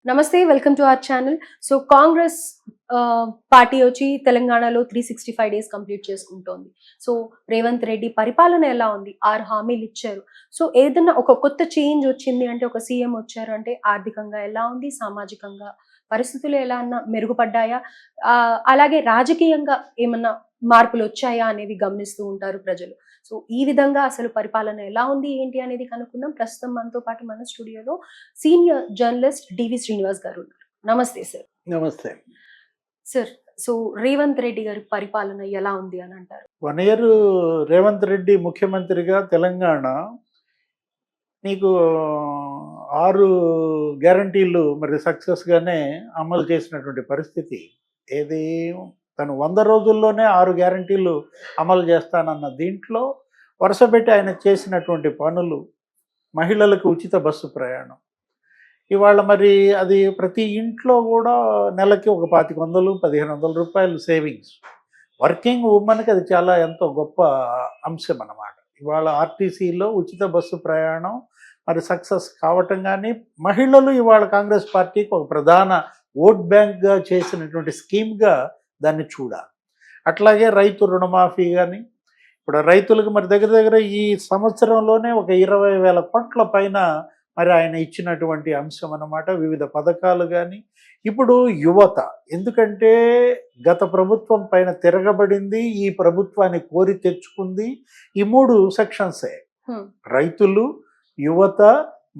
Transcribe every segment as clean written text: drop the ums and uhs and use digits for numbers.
నమస్తే. Welcome to our channel. So Congress party వచ్చి తెలంగాణలో 365 డేస్ కంప్లీట్ చేసుకుంటోంది. సో రేవంత్ రెడ్డి పరిపాలన ఎలా ఉంది? 6 హామీలు ఇచ్చారు. సో ఏదన్నా ఒక కొత్త చేంజ్ వచ్చింది అంటే ఒక సీఎం వచ్చారు అంటే ఆర్థికంగా ఎలా ఉంది? సామాజికంగా పరిస్థితులు ఎలా అన్నా మెరుగుపడ్డాయా? అలాగే రాజకీయంగా ఏమన్నా మార్పులొచ్చాయా అనేవి గమనిస్తూ ఉంటారు ప్రజలు. సో ఈ విధంగా అసలు పరిపాలన ఎలా ఉంది? ఏంటి అనేది కనుక్కుందాం. ప్రస్తుతం మనతో పాటు మన స్టూడియోలో సీనియర్ జర్నలిస్ట్ డివి శ్రీనివాస్ గారు ఉన్నారు. నమస్తే సార్. నమస్తే. సార్, సో రేవంత్ రెడ్డి గారి పరిపాలన ఎలా ఉంది అని అంటారు? 1 ఇయర్ రేవంత్ రెడ్డి ముఖ్యమంత్రిగా తెలంగాణ నీకు 6 గ్యారంటీలు మరి సక్సెస్‌గానే అమలు చేసినటువంటి పరిస్థితి. ఏది తను 100 రోజుల్లోనే 6 గ్యారంటీలు అమలు చేస్తానన్న దీంట్లో వరుసపెట్టి ఆయన చేసినటువంటి పనులు, మహిళలకు ఉచిత బస్సు ప్రయాణం. ఇవాళ మరి అది ప్రతి ఇంట్లో కూడా నెలకి ఒక 2500, 1500 రూపాయలు సేవింగ్స్. వర్కింగ్ ఉమెన్‌కి అది చాలా ఎంతో గొప్ప అంశం అన్నమాట. ఇవాళ ఆర్టీసీలో ఉచిత బస్సు ప్రయాణం మరి సక్సెస్ కావటం గానీ, మహిళలు ఇవాళ కాంగ్రెస్ పార్టీకి ఒక ప్రధాన ఓట్ బ్యాంక్‌గా చేసినటువంటి స్కీమ్‌గా దాన్ని చూడాలి. అట్లాగే రైతు రుణమాఫీ గానీ, ఇప్పుడు రైతులకు మరి దగ్గర దగ్గర ఈ సంవత్సరంలోనే ఒక 20,000 కోట్ల పైన మరి ఆయన ఇచ్చినటువంటి అంశం అన్నమాట. వివిధ పథకాలు కానీ ఇప్పుడు యువత, ఎందుకంటే గత ప్రభుత్వం పైన తిరగబడింది, ఈ ప్రభుత్వాన్ని కోరి తెచ్చుకుంది ఈ 3 సెక్షన్సే. రైతులు, యువత,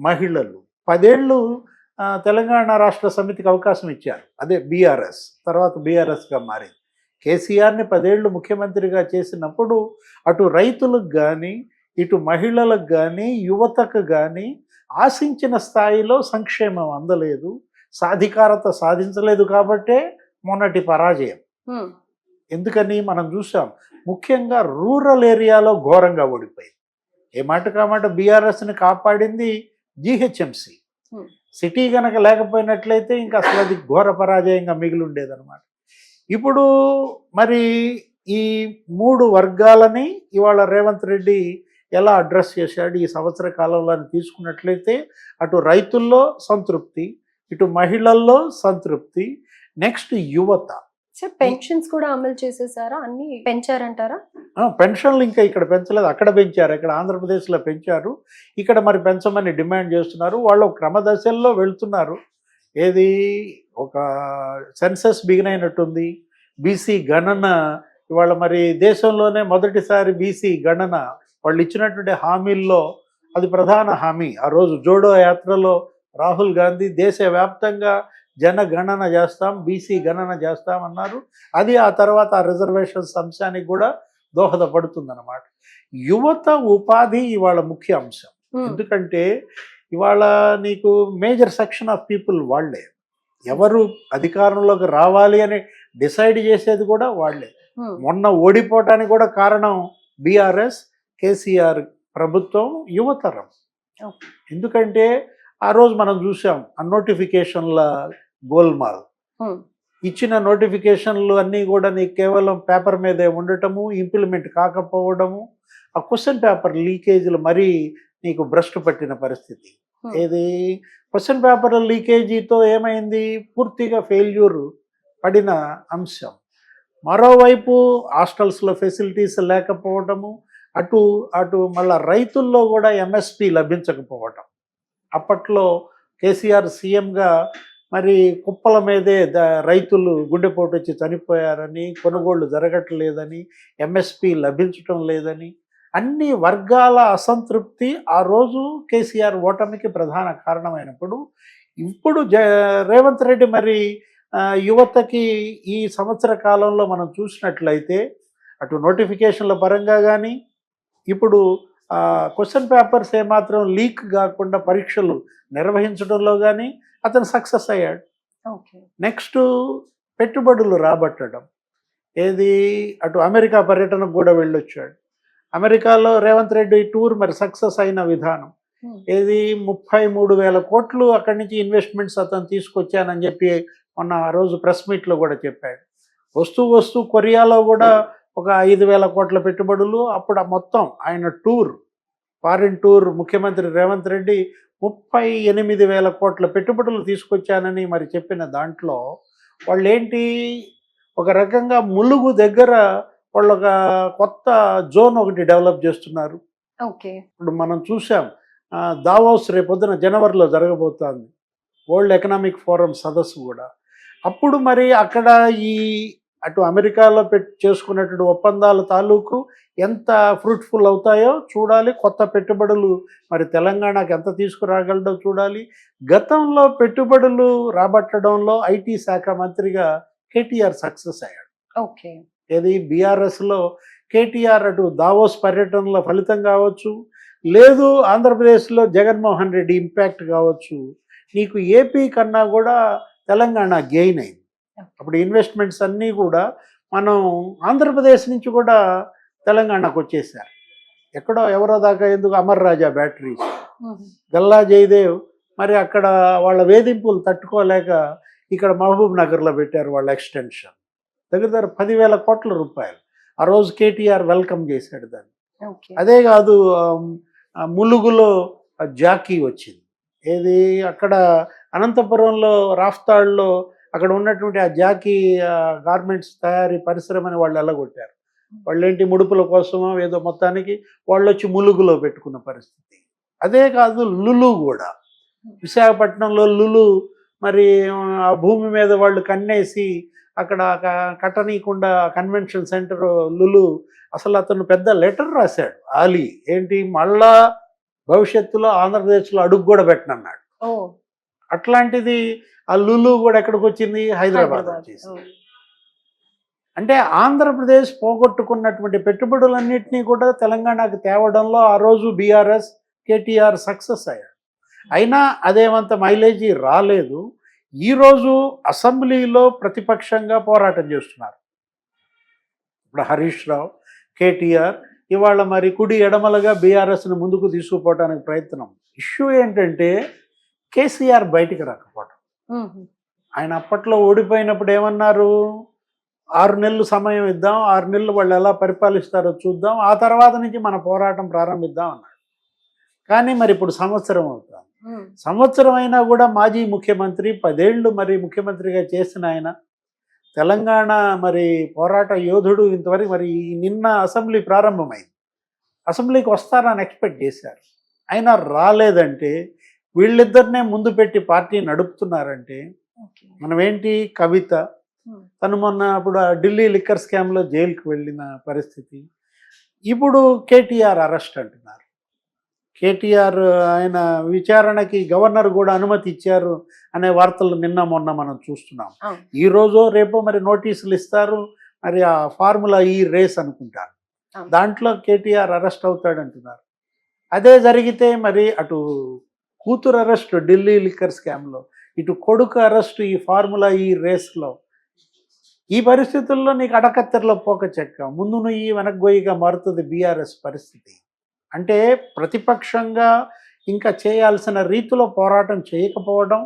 మహిళలు. 10 ఏళ్ళు తెలంగాణ రాష్ట్ర సమితికి అవకాశం ఇచ్చారు. అదే బీఆర్ఎస్, తర్వాత బీఆర్ఎస్గా మారింది. కేసీఆర్ని 10 ఏళ్ళు ముఖ్యమంత్రిగా చేసినప్పుడు అటు రైతులకు కానీ, ఇటు మహిళలకు కానీ, యువతకు కానీ ఆశించిన స్థాయిలో సంక్షేమం అందలేదు, సాధికారత సాధించలేదు. కాబట్టే మొన్నటి పరాజయం. ఎందుకని మనం చూసాం, ముఖ్యంగా రూరల్ ఏరియాలో ఘోరంగా ఓడిపోయింది. ఏ మాట కామాట బీఆర్ఎస్ని కాపాడింది జీహెచ్ఎంసీ. సిటీ కనుక లేకపోయినట్లయితే ఇంకా అసలు అది ఘోర పరాజయంగా మిగిలి ఉండేదన్నమాట. ఇప్పుడు మరి ఈ 3 వర్గాలని ఇవాళ రేవంత్ రెడ్డి ఎలా అడ్రస్ చేశాడు ఈ సంవత్సర కాలంలో తీసుకున్నట్లయితే, అటు రైతుల్లో సంతృప్తి, ఇటు మహిళల్లో సంతృప్తి, నెక్స్ట్ యువత. సార్, పెన్షన్స్ కూడా అమలు చేసేసారా? అన్ని పెంచారంటారా? పెన్షన్లు ఇంకా ఇక్కడ పెంచలేదు, అక్కడ పెంచారు. ఇక్కడ ఆంధ్రప్రదేశ్లో పెంచారు, ఇక్కడ మరి పెంచమని డిమాండ్ చేస్తున్నారు. వాళ్ళు క్రమదశల్లో వెళ్తున్నారు. ఏది ఒక సెన్సస్ బిగిన్ అయినట్టుంది, బీసీ గణన ఇవాళ మరి దేశంలోనే మొదటిసారి బీసీ గణన. వాళ్ళు ఇచ్చినటువంటి హామీల్లో అది ప్రధాన హామీ. ఆ రోజు జోడో యాత్రలో రాహుల్ గాంధీ దేశవ్యాప్తంగా జనగణన చేస్తాం, బీసీ గణన చేస్తామన్నారు. అది ఆ తర్వాత ఆ రిజర్వేషన్స్ అంశానికి కూడా దోహదపడుతుందన్నమాట. యువత ఉపాధి ఇవాళ ముఖ్య అంశం. ఎందుకంటే ఇవాళ నీకు మేజర్ సెక్షన్ ఆఫ్ పీపుల్ వాళ్ళే. ఎవరు అధికారంలోకి రావాలి అని డిసైడ్ చేసేది కూడా వాళ్ళే. మొన్న ఓడిపోవటానికి కూడా కారణం బీఆర్ఎస్, కేసీఆర్ ప్రభుత్వం, యువతరం. ఎందుకంటే ఆ రోజు మనం చూసాం ఆ నోటిఫికేషన్ల గోల్మాల్. ఇచ్చిన నోటిఫికేషన్లు అన్నీ కూడా నీకు కేవలం పేపర్ మీదే ఉండటము, ఇంప్లిమెంట్ కాకపోవడము, ఆ క్వశ్చన్ పేపర్ లీకేజీలు మరీ నీకు భ్రష్టు పట్టిన పరిస్థితి. ఏది క్వశ్చన్ పేపర్ లీకేజీతో ఏమైంది, పూర్తిగా ఫెయిల్యూర్ పడిన అంశం. మరోవైపు హాస్టల్స్లో ఫెసిలిటీస్ లేకపోవటము, అటు అటు మళ్ళా రైతుల్లో కూడా ఎంఎస్పి లభించకపోవటం. అప్పట్లో కేసీఆర్ సీఎంగా మరి కుప్పల మీదే రైతులు గుండెపోటు వచ్చి చనిపోయారని, కొనుగోళ్లు జరగట్లేదని, ఎంఎస్పి లభించటం లేదని, అన్ని వర్గాల అసంతృప్తి ఆ రోజు కేసీఆర్ ఓటమికి ప్రధాన కారణమైనప్పుడు, ఇప్పుడు రేవంత్ రెడ్డి మరి యువతకి ఈ సంవత్సర కాలంలో మనం చూసినట్లయితే అటు నోటిఫికేషన్ల పరంగా కానీ, ఇప్పుడు క్వశ్చన్ పేపర్స్ ఏమాత్రం లీక్ కాకుండా పరీక్షలు నిర్వహించడంలో కానీ అతను సక్సెస్ అయ్యాడు. నెక్స్ట్ పెట్టుబడులు రాబట్టడం. ఏది అటు అమెరికా పర్యటనకు కూడా వెళ్ళొచ్చాడు. అమెరికాలో రేవంత్ రెడ్డి టూర్ మరి సక్సెస్ అయిన విధానం. ఏది 33,000 కోట్లు అక్కడి నుంచి ఇన్వెస్ట్మెంట్స్ అతను తీసుకొచ్చానని చెప్పి మొన్న ఆ రోజు ప్రెస్ మీట్లో కూడా చెప్పాడు. వస్తూ కొరియాలో కూడా ఒక 5,000 కోట్ల పెట్టుబడులు. అప్పుడు మొత్తం ఆయన టూర్, ఫారిన్ టూర్ ముఖ్యమంత్రి రేవంత్ రెడ్డి 38,000 కోట్ల పెట్టుబడులు తీసుకొచ్చానని మరి చెప్పిన దాంట్లో వాళ్ళేంటి ఒక రకంగా ములుగు దగ్గర వాళ్ళు ఒక కొత్త జోన్ ఒకటి డెవలప్ చేస్తున్నారు. ఓకే. ఇప్పుడు మనం చూసాం దావోస్ రేపొద్దున జనవరిలో జరగబోతోంది. వరల్డ్ ఎకనామిక్ ఫోరం సదస్సు కూడా. అప్పుడు మరి అక్కడ ఈ అటు అమెరికాలో చేసుకునేటువంటి ఒప్పందాల తాలూకు ఎంత ఫ్రూట్ఫుల్ అవుతాయో చూడాలి. కొత్త పెట్టుబడులు మరి తెలంగాణకు ఎంత తీసుకురాగలడో చూడాలి. గతంలో పెట్టుబడులు రాబట్టడంలో ఐటీ శాఖ మంత్రిగా కేటీఆర్ సక్సెస్ అయ్యాడు. ఓకే. ఏది బీఆర్ఎస్లో కేటీఆర్ అటు దావోస్ పర్యటనలో ఫలితం కావచ్చు, లేదు ఆంధ్రప్రదేశ్లో జగన్మోహన్ రెడ్డి ఇంపాక్ట్ కావచ్చు, నీకు ఏపీ కన్నా కూడా తెలంగాణ గెయిన్ అయింది. అప్పుడు ఇన్వెస్ట్మెంట్స్ అన్నీ కూడా మనం ఆంధ్రప్రదేశ్ నుంచి కూడా తెలంగాణకు వచ్చేసారు. ఎక్కడో ఎవరో దాకా ఎందుకు అమర్ రాజా బ్యాటరీస్, గల్లా జయదేవ్ మరి అక్కడ వాళ్ళ వేధింపులు తట్టుకోలేక ఇక్కడ మహబూబ్ నగర్లో పెట్టారు వాళ్ళ ఎక్స్టెన్షన్. దగ్గర 10,000 కోట్ల రూపాయలు. ఆ రోజు కేటీఆర్ వెల్కమ్ చేశాడు దాన్ని. అదే కాదు ములుగులో జాకీ వచ్చింది. ఏది అక్కడ అనంతపురంలో రాఫ్తాడ్లో అక్కడ ఉన్నటువంటి ఆ జాకీ గార్మెంట్స్ తయారీ పరిశ్రమని వాళ్ళు ఎల్లగొట్టారు. వాళ్ళేంటి ముడుపుల కోసమో ఏదో మొత్తానికి వాళ్ళు వచ్చి ములుగులో పెట్టుకున్న పరిస్థితి. అదే కాదు లులు కూడా విశాఖపట్నంలో లులు మరి ఆ భూమి మీద వాళ్ళు కన్నేసి అక్కడ కట్టనీయకుండా కన్వెన్షన్ సెంటర్ లులు అసలు అతను పెద్ద లెటర్ రాశాడు ఆలీ, ఏంటి మళ్ళా భవిష్యత్తులో ఆంధ్రప్రదేశ్లో అడుగు కూడా పెట్టనన్నాడు. అట్లాంటిది ఆ లులు కూడా ఎక్కడికి వచ్చింది, హైదరాబాద్ వచ్చేసి. అంటే ఆంధ్రప్రదేశ్ పోగొట్టుకున్నటువంటి పెట్టుబడులన్నింటినీ కూడా తెలంగాణకు తేవడంలో ఆ రోజు బీఆర్ఎస్ కేటీఆర్ సక్సెస్ అయ్యాడు. అయినా అదేమంత మైలేజీ రాలేదు. ఈరోజు అసెంబ్లీలో ప్రతిపక్షంగా పోరాటం చేస్తున్నారు. ఇప్పుడు హరీష్ రావు, కేటీఆర్ ఇవాళ మరి కుడి ఎడమలుగా బీఆర్ఎస్ని ముందుకు తీసుకుపోవడానికి ప్రయత్నం. ఇష్యూ ఏంటంటే కేసీఆర్ బయటికి రాకపోవడం. ఆయన అప్పట్లో ఓడిపోయినప్పుడు ఏమన్నారు, 6 నెలలు సమయం ఇద్దాం, 6 నెలలు వాళ్ళు ఎలా పరిపాలిస్తారో చూద్దాం, ఆ తర్వాత నుంచి మన పోరాటం ప్రారంభిద్దాం అన్నాడు. కానీ మరి ఇప్పుడు సంవత్సరం అవుతుంది. సంవత్సరం అయినా కూడా మాజీ ముఖ్యమంత్రి 10 ఏళ్ళు మరి ముఖ్యమంత్రిగా చేసిన ఆయన, తెలంగాణ మరి పోరాట యోధుడు, ఇంతవరకు మరి నిన్న అసెంబ్లీ ప్రారంభమైంది, అసెంబ్లీకి వస్తారని ఎక్స్పెక్ట్ చేశారు. అయినా రాలేదంటే వీళ్ళిద్దరినే ముందు పెట్టి పార్టీ నడుపుతున్నారంటే మనం ఏంటి, కవిత తను మొన్న అప్పుడు ఢిల్లీ లిక్కర్ స్కామ్లో జైలుకి వెళ్ళిన పరిస్థితి, ఇప్పుడు కేటీఆర్ అరెస్ట్ అంటున్నారు. కేటీఆర్ ఆయన విచారణకి గవర్నర్ కూడా అనుమతి ఇచ్చారు అనే వార్తలు నిన్న మొన్న మనం చూస్తున్నాం. ఈరోజు రేపు మరి నోటీసులు ఇస్తారు, మరి ఆ ఫార్ములా ఈ రేస్ అనుకుంటారు, దాంట్లో కేటీఆర్ అరెస్ట్ అవుతాడంటున్నారు. అదే జరిగితే మరి అటు కూతురు అరెస్ట్ ఢిల్లీ లిక్కర్ స్కామ్లో, ఇటు కొడుకు అరెస్ట్ ఈ ఫార్ములా ఈ రేస్లో, ఈ పరిస్థితుల్లో నీకు అడకత్తెరలో పోక చెక్క, ముందు నుయ్యి వెనక్గొయ్యిగా మారుతుంది బీఆర్ఎస్ పరిస్థితి. అంటే ప్రతిపక్షంగా ఇంకా చేయాల్సిన రీతిలో పోరాటం చేయకపోవడం,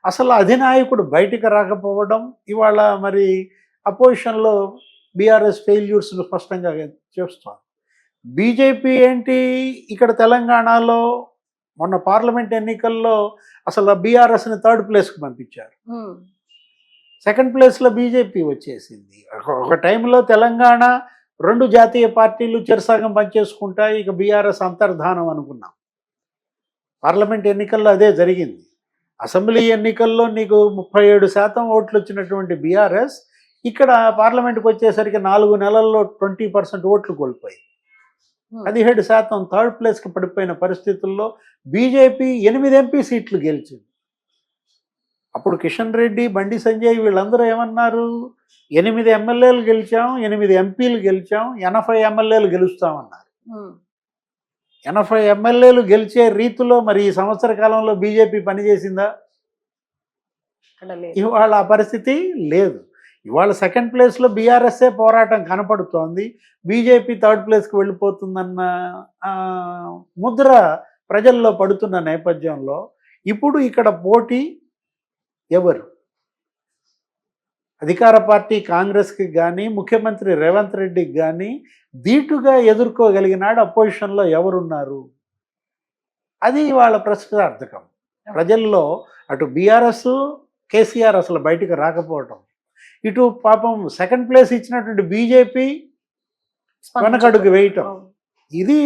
అసలు అధినాయకుడు బయటికి రాకపోవడం, ఇవాళ మరి అపోజిషన్లో బీఆర్ఎస్ ఫెయిల్యూర్స్ను స్పష్టంగా చేస్తాం. బీజేపీ ఏంటి, ఇక్కడ తెలంగాణలో మొన్న పార్లమెంట్ ఎన్నికల్లో అసలు బీఆర్ఎస్ని 3rd ప్లేస్కి పంపించారు. 2nd ప్లేస్లో బీజేపీ వచ్చేసింది. ఒక టైంలో తెలంగాణ 2 జాతీయ పార్టీలు చెరసగం పనిచేసుకుంటాయి, ఇక బీఆర్ఎస్ అంతర్ధానం అనుకున్నాం. పార్లమెంట్ ఎన్నికల్లో అదే జరిగింది. అసెంబ్లీ ఎన్నికల్లో నీకు 37% ఓట్లు వచ్చినటువంటి బీఆర్ఎస్ ఇక్కడ పార్లమెంట్కి వచ్చేసరికి 4 నెలల్లో 20% ఓట్లు కోల్పోయి 17% 3rd ప్లేస్కి పడిపోయిన పరిస్థితుల్లో బీజేపీ 8 ఎంపీ సీట్లు గెలిచింది. అప్పుడు కిషన్ రెడ్డి, బండి సంజయ్ వీళ్ళందరూ ఏమన్నారు, 8 ఎమ్మెల్యేలు గెలిచాం, 8 ఎంపీలు గెలిచాం, 80 ఎమ్మెల్యేలు గెలుస్తామన్నారు. 80 ఎమ్మెల్యేలు గెలిచే రీతిలో మరి ఈ సంవత్సర కాలంలో బీజేపీ పనిచేసిందా? ఇవాళ ఆ పరిస్థితి లేదు. ఇవాళ 2nd ప్లేస్లో బీఆర్ఎస్ఏ పోరాటం కనపడుతోంది, బీజేపీ 3rd ప్లేస్కి వెళ్ళిపోతుందన్న ముద్ర ప్రజల్లో పడుతున్న నేపథ్యంలో ఇప్పుడు ఇక్కడ పోటీ ఎవరు? అధికార పార్టీ కాంగ్రెస్కి కానీ, ముఖ్యమంత్రి రేవంత్ రెడ్డికి కానీ ధీటుగా ఎదుర్కోగలిగినాడు అపోజిషన్లో ఎవరున్నారు? అది వాళ్ళ ప్రశ్నార్థకం. ప్రజల్లో అటు బీఆర్ఎస్, కేసీఆర్ అసలు బయటికి రాకపోవటం, ఇటు పాపం సెకండ్ ప్లేస్ ఇచ్చినటువంటి బీజేపీ వెనకడుగు వేయటం, అవును. ఇది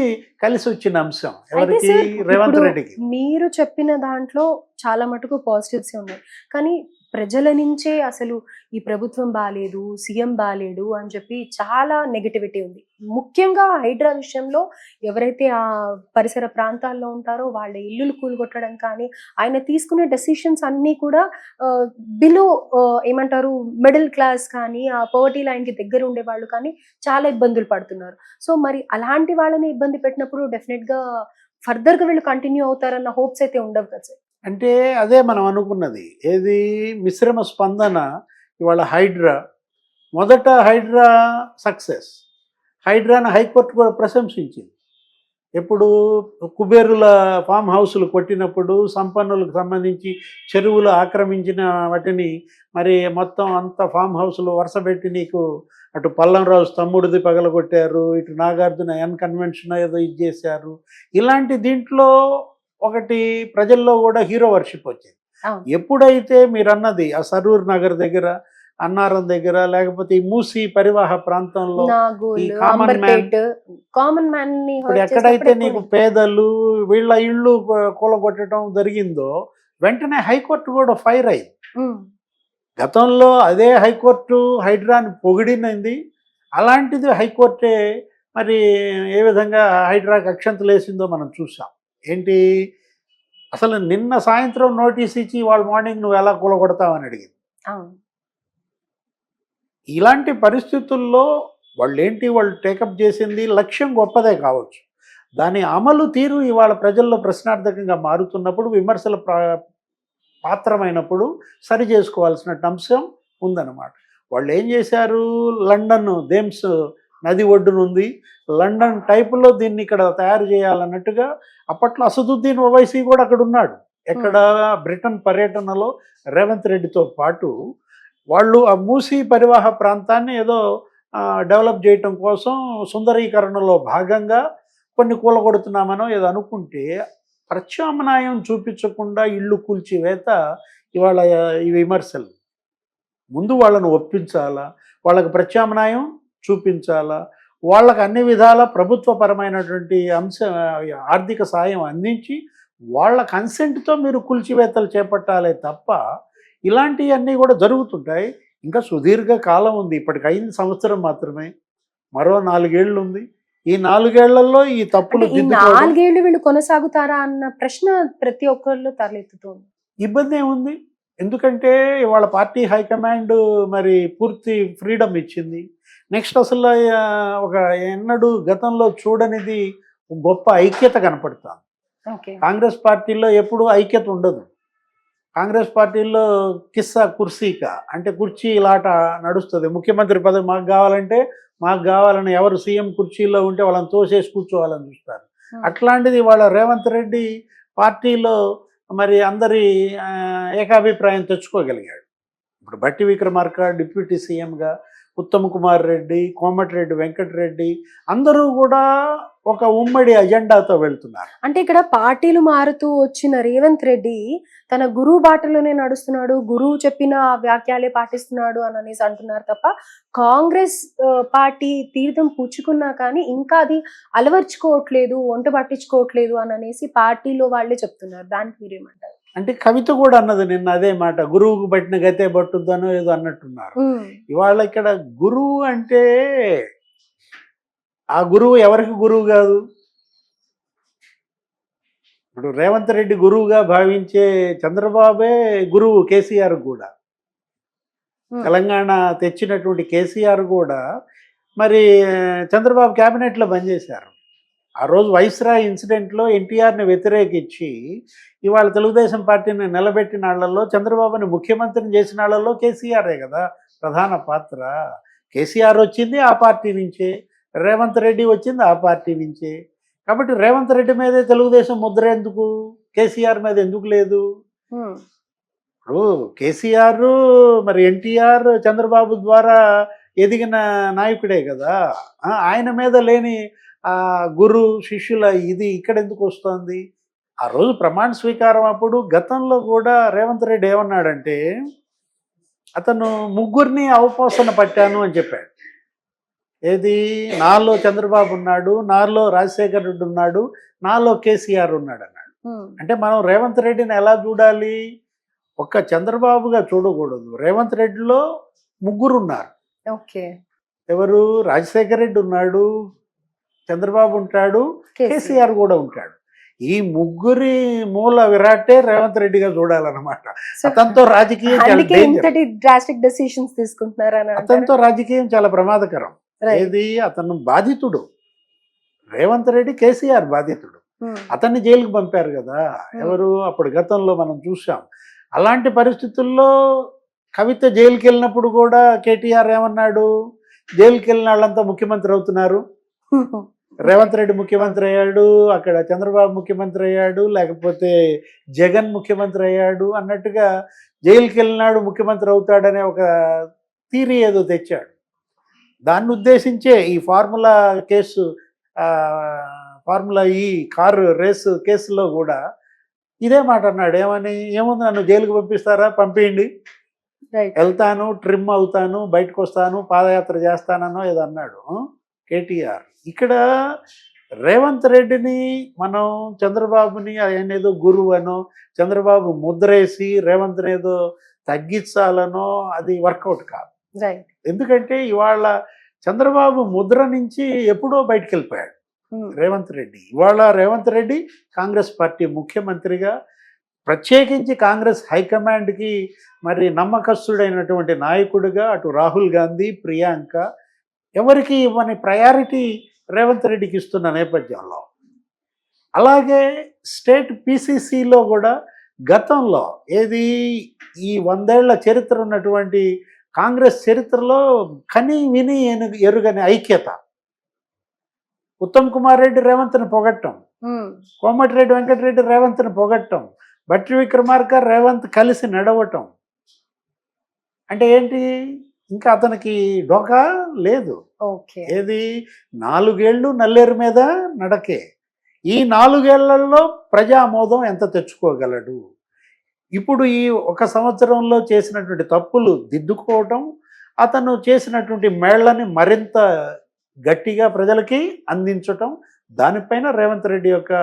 కలిసి వచ్చిన అంశం అయితే ఎవరికి? సార్, రేవంత్ ఇప్పుడు రెడ్డికి. మీరు చెప్పిన దాంట్లో చాలా మటుకు పాజిటివ్స్ ఉన్నాయి, కానీ ప్రజల నుంచే అసలు ఈ ప్రభుత్వం బాలేదు, సీఎం బాలేడు అని చెప్పి చాలా నెగటివిటీ ఉంది. ముఖ్యంగా హైడ్రా విషయంలో ఎవరైతే ఆ పరిసర ప్రాంతాల్లో ఉంటారో వాళ్ళ ఇల్లులు కూలగొట్టడం కానీ, ఆయన తీసుకునే డెసిషన్స్ అన్నీ కూడా బిలో ఏమంటారు మిడిల్ క్లాస్ కానీ, ఆ పవర్టీ లైన్కి దగ్గర ఉండే వాళ్ళు కానీ చాలా ఇబ్బందులు పడుతున్నారు. సో మరి అలాంటి వాళ్ళని ఇబ్బంది పెట్టినప్పుడు డెఫినెట్గా ఫర్దర్గా వీళ్ళు కంటిన్యూ అవుతారన్న హోప్స్ అయితే ఉండవు కదా సార్. అంటే అదే మనం అనుకున్నది. ఏది మిశ్రమ స్పందన. ఇవాళ హైడ్రా, మొదట హైడ్రా సక్సెస్. హైడ్రాను హైకోర్టు కూడా ప్రశంసించింది. ఎప్పుడు కుబేరుల ఫామ్ హౌస్లు కొట్టినప్పుడు, సంపన్నులకు సంబంధించి చెరువులు ఆక్రమించిన వాటిని మరి మొత్తం అంత ఫామ్ హౌస్లు వరుసపెట్టి నీకు అటు పల్లంరాజు తమ్ముడిది పగలగొట్టారు, ఇటు నాగార్జున అన్కన్వెన్షన్ ఏదో ఇది చేశారు. ఇలాంటి దీంట్లో ఒకటి ప్రజల్లో కూడా హీరో వర్షిప్ వచ్చింది. అవును. ఎప్పుడైతే మీరన్నది ఆ సరూర్ నగర్ దగ్గర, అన్నారం దగ్గర, లేకపోతే ఈ మూసీ పరివాహ ప్రాంతంలో ఈ Nagole, common man, Amberpet common man ని ఇప్పుడు హర్ట్ ఎక్కడైతే చేసినప్పుడు నీకు ఎక్కువ. పేదలు వీళ్ళ ఇళ్ళు కూలగొట్టడం జరిగిందో వెంటనే హైకోర్టు కూడా ఫైర్ అయింది. ఉమ్, గతంలో అదే హైకోర్టు హైడ్రాని పొగిడినది. అలాంటిది హైకోర్టే మరి ఏ విధంగా హైడ్రాకి అక్షంతలు వేసిందో మనం చూసాం. ఏంటి, అసలు నిన్న సాయంత్రం నోటీస్ ఇచ్చి వాళ్ళ మార్నింగ్ నువ్వు ఎలా కూలగొడతావని అడిగింది. అవును. ఇలాంటి పరిస్థితుల్లో వాళ్ళు టేకప్ చేసింది లక్ష్యం గొప్పదే కావచ్చు, దాని అమలు తీరు ఇవాళ ప్రజల్లో ప్రశ్నార్థకంగా మారుతున్నప్పుడు, విమర్శల పాత్రమైనప్పుడు సరి చేసుకోవాల్సిన అంశం ఉందన్నమాట. వాళ్ళు ఏం చేశారు, లండన్ థేమ్స్ నది ఒడ్డునుంది, లండన్ టైపులో దీన్ని ఇక్కడ తయారు చేయాలన్నట్టుగా అప్పట్లో అసదుద్దీన్ ఓవైసీ కూడా అక్కడ ఉన్నాడు. ఎక్కడ, బ్రిటన్ పర్యటనలో రేవంత్ రెడ్డితో పాటు వాళ్ళు ఆ మూసీ పరివాహ ప్రాంతాన్ని ఏదో డెవలప్ చేయటం కోసం సుందరీకరణలో భాగంగా కొన్ని కూలగొడుతున్నామనో ఏదో అనుకుంటే, ప్రత్యామ్నాయం చూపించకుండా ఇళ్ళు కూల్చివేత ఇవాళ ఈ విమర్శలు. ముందు వాళ్ళను ఒప్పించాలా, వాళ్ళకి ప్రత్యామ్నాయం చూపించాలా, వాళ్ళకి అన్ని విధాల ప్రభుత్వపరమైనటువంటి ఆర్థిక సాయం అందించి వాళ్ళ కన్సెంట్తో మీరు కూల్చివేతలు చేపట్టాలే తప్ప ఇలాంటివన్నీ కూడా జరుగుతుంటాయి. ఇంకా సుదీర్ఘ కాలం ఉంది, ఇప్పటికి 5 సంవత్సరం మాత్రమే, మరో 4 ఏళ్ళు ఉంది. ఈ 4 ఏళ్లలో ఈ తప్పులు అంటే ఈ దిద్దుకోవడం 4 ఏళ్ళు వీళ్ళు కొనసాగుతారా అన్న ప్రశ్న ప్రతి ఒక్కరిలో తలెత్తుతోంది. ఇబ్బంది ఏముంది. ఎందుకంటే ఇవాళ పార్టీ హైకమాండ్ మరి పూర్తి ఫ్రీడమ్ ఇచ్చింది. నెక్స్ట్ అసలు ఒక ఎన్నడూ గతంలో చూడనిది గొప్ప ఐక్యత కనపడుతుంది. ఓకే. కాంగ్రెస్ పార్టీలో ఎప్పుడూ ఐక్యత ఉండదు. కాంగ్రెస్ పార్టీలో కిస్సా కుర్సీకా, అంటే కుర్చీలాట నడుస్తుంది. ముఖ్యమంత్రి పదవి మాకు కావాలంటే మాకు కావాలని, ఎవరు సీఎం కుర్చీలో ఉంటే వాళ్ళని తోసేసి కూర్చోవాలని చూస్తారు. అట్లాంటిది వాళ్ళ రేవంత్ రెడ్డి పార్టీలో మరి అందరి ఏకాభిప్రాయం తెచ్చుకోగలిగాడు. ఇప్పుడు బట్టి విక్రమార్క డిప్యూటీ సీఎంగా, ఉత్తమ్ కుమార్ రెడ్డి, కోమటిరెడ్డి వెంకటరెడ్డి అందరూ కూడా ఒక ఉమ్మడి అజెండాతో వెళ్తున్నారు. అంటే ఇక్కడ పార్టీలు మారుతూ వచ్చిన రేవంత్ రెడ్డి తన గురువు బాటలోనే నడుస్తున్నాడు, గురువు చెప్పిన వాక్యాలే పాటిస్తున్నాడు అని అనేసి అంటున్నారు తప్ప, కాంగ్రెస్ పార్టీ తీర్థం పుచ్చుకున్నా కానీ ఇంకా అది అలవర్చుకోవట్లేదు, వంట పట్టించుకోవట్లేదు అని అనేసి పార్టీలో వాళ్ళే చెప్తున్నారు. దానికి మీరేమంటారు? అంటే కవిత కూడా అన్నది నిన్న అదే మాట, గురువుకు పట్టిన గతే పట్టుద్దనో ఏదో అన్నట్టున్నారు. ఇవాళ ఇక్కడ గురువు అంటే ఆ గురువు ఎవరికి గురువు కాదు. ఇప్పుడు రేవంత్ రెడ్డి గురువుగా భావించే చంద్రబాబే గురువు కేసీఆర్ కూడా. తెలంగాణ తెచ్చినటువంటి కేసీఆర్ కూడా మరి చంద్రబాబు క్యాబినెట్లో పనిచేశారు. ఆ రోజు వైస్రాయ్ ఇన్సిడెంట్లో ఎన్టీఆర్ని వ్యతిరేకించి ఇవాళ తెలుగుదేశం పార్టీని నిలబెట్టిన వాళ్ళల్లో, చంద్రబాబుని ముఖ్యమంత్రిని చేసిన వాళ్ళల్లో కేసీఆరే కదా ప్రధాన పాత్ర. కేసీఆర్ వచ్చింది ఆ పార్టీ నుంచే, రేవంత్ రెడ్డి వచ్చింది ఆ పార్టీ నుంచే. కాబట్టి రేవంత్ రెడ్డి మీదే తెలుగుదేశం ముద్ర ఎందుకు, కేసీఆర్ మీద ఎందుకు లేదు? ఇప్పుడు కేసీఆర్ మరి ఎన్టీఆర్ చంద్రబాబు ద్వారా ఎదిగిన నాయకుడే కదా. ఆయన మీద లేని గురు శిష్యుల ఇది ఇక్కడ ఎందుకు వస్తుంది? ఆ రోజు ప్రమాణ స్వీకారం అప్పుడు గతంలో కూడా రేవంత్ రెడ్డి ఏమన్నాడంటే అతను ముగ్గురిని అవపోసన పట్టాను అని చెప్పాడు. ఏది, నాలో చంద్రబాబు ఉన్నాడు, నాలో రాజశేఖర్ రెడ్డి ఉన్నాడు, నాలో కేసీఆర్ ఉన్నాడు అన్నాడు. అంటే మనం రేవంత్ రెడ్డిని ఎలా చూడాలి? ఒక్క చంద్రబాబుగా చూడకూడదు. రేవంత్ రెడ్డిలో ముగ్గురు ఉన్నారు. ఓకే. ఎవరు? రాజశేఖర్ రెడ్డి ఉన్నాడు, చంద్రబాబు ఉంటాడు, కేసీఆర్ కూడా ఉంటాడు. ఈ ముగ్గురి మూల విరాటే రేవంత్ రెడ్డిగా చూడాలన్నమాట. అతనితో రాజకీయం చాలా డేంజర్. డ్రాస్టిక్ డెసిషన్స్ తీసుకుంటున్నారని అతనితో రాజకీయం చాలా ప్రమాదకరం. ఏది, అతను బాధితుడు. రేవంత్ రెడ్డి కేసీఆర్ బాధితుడు. అతన్ని జైలుకి పంపారు కదా ఎవరు? అప్పుడు గతంలో మనం చూసాం. అలాంటి పరిస్థితుల్లో కవిత జైలుకి వెళ్ళినప్పుడు కూడా కేటీఆర్ ఏమన్నాడు? జైలుకి వెళ్ళిన వాళ్ళంతా ముఖ్యమంత్రి అవుతున్నారు, రేవంత్ రెడ్డి ముఖ్యమంత్రి అయ్యాడు, అక్కడ చంద్రబాబు ముఖ్యమంత్రి అయ్యాడు, లేకపోతే జగన్ ముఖ్యమంత్రి అయ్యాడు అన్నట్టుగా జైలుకి వెళ్ళినాడు ముఖ్యమంత్రి అవుతాడనే ఒక థీరీ ఏదో తెచ్చాడు. దాన్ని ఉద్దేశించే ఈ ఫార్ములా కేసు, ఫార్ములా ఈ కారు రేసు కేసులో కూడా ఇదే మాట అన్నాడు. ఏమని? ఏముంది, నన్ను జైలుకి పంపిస్తారా, పంపించండి, వెళ్తాను, ట్రిమ్ అవుతాను, బయటకు వస్తాను, పాదయాత్ర చేస్తానో ఏదో అన్నాడు కేటీఆర్. ఇక్కడ రేవంత్ రెడ్డిని మనం చంద్రబాబుని ఆయన ఏదో గురువు అనో, చంద్రబాబు ముద్రేసి రేవంత్ ఏదో తగ్గించాలనో అది వర్కౌట్ కాదు. ఎందుకంటే ఇవాళ చంద్రబాబు ముద్ర నుంచి ఎప్పుడో బయటకు వెళ్ళిపోయాడు రేవంత్ రెడ్డి. ఇవాళ రేవంత్ రెడ్డి కాంగ్రెస్ పార్టీ ముఖ్యమంత్రిగా, ప్రత్యేకించి కాంగ్రెస్ హైకమాండ్కి మరి నమ్మకస్తుడైనటువంటి నాయకుడిగా అటు రాహుల్ గాంధీ, ప్రియాంక ఎవరికి ఇవ్వని ప్రయారిటీ రేవంత్ రెడ్డికి ఇస్తున్న నేపథ్యంలో, అలాగే స్టేట్ పిసిసిలో కూడా గతంలో ఏది, ఈ 100 ఏళ్ల చరిత్ర ఉన్నటువంటి కాంగ్రెస్ చరిత్రలో కని విని ఎరుగని ఐక్యత. ఉత్తమ్ కుమార్ రెడ్డి రేవంత్ని పొగట్టం, కోమటిరెడ్డి వెంకటరెడ్డి రేవంత్ని పొగట్టం, భట్టి విక్రమార్క రేవంత్ కలిసి నడవటం. అంటే ఏంటి? ఇంకా అతనికి డోకా లేదు. ఏది, 4 ఏళ్ళు నల్లేరు మీద నడకే. ఈ 4 ఏళ్లలో ప్రజామోదం ఎంత తెచ్చుకోగలడు? ఇప్పుడు ఈ 1 సంవత్సరంలో చేసినటువంటి తప్పులు దిద్దుకోవటం, అతను చేసినటువంటి మేళ్లని మరింత గట్టిగా ప్రజలకి అందించటం, దానిపైన రేవంత్ రెడ్డి యొక్క